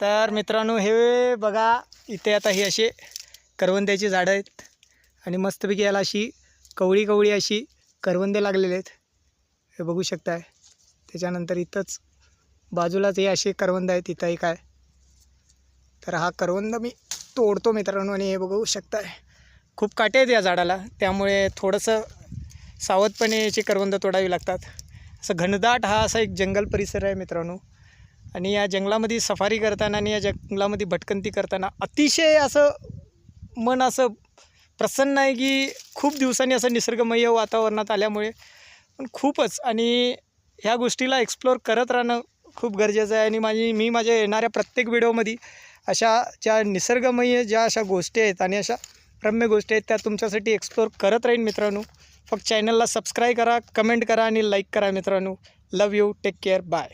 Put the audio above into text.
तर मित्रांनो हे बघा, इथे आता ही अशी करवंद्याची झाडं आहेत आणि मस्तपैकी याला अशी कवळी कवळी अशी करवंदे लागलेले आहेत, हे बघू शकताय. त्याच्यानंतर इथंच बाजूलाच हे असे करवंद आहेत, इथंही काय. तर हा करवंद मी तोडतो मित्रांनो आणि हे बघू शकताय खूप काटे आहेत या झाडाला, त्यामुळे थोडंसं सावधपणे याची करवंद तोडावी लागतात. असं घनदाट हा असा एक जंगल परिसर आहे मित्रांनो. आणि या जंगलामध्ये सफारी करताना आणि या जंगलामध्ये भटकंती करताना अतिशय असं मन असं प्रसन्न आहे की खूप दिवसांनी असं निसर्गमय वातावरणात आल्यामुळे पण खूपच. आणि ह्या गोष्टीला एक्सप्लोअर करत राहणं खूप गरजेचं आहे. आणि मी माझ्या येणाऱ्या प्रत्येक व्हिडिओमध्ये अशा ज्या निसर्गमय ज्या अशा गोष्टी आहेत आणि अशा रम्य गोष्टी आहेत त्या तुमच्यासाठी एक्सप्लोअर करत राहीन मित्रांनो. फक्त चॅनलला सबस्क्राईब करा, कमेंट करा आणि लाईक करा मित्रांनो. लव यू, टेक केअर, बाय.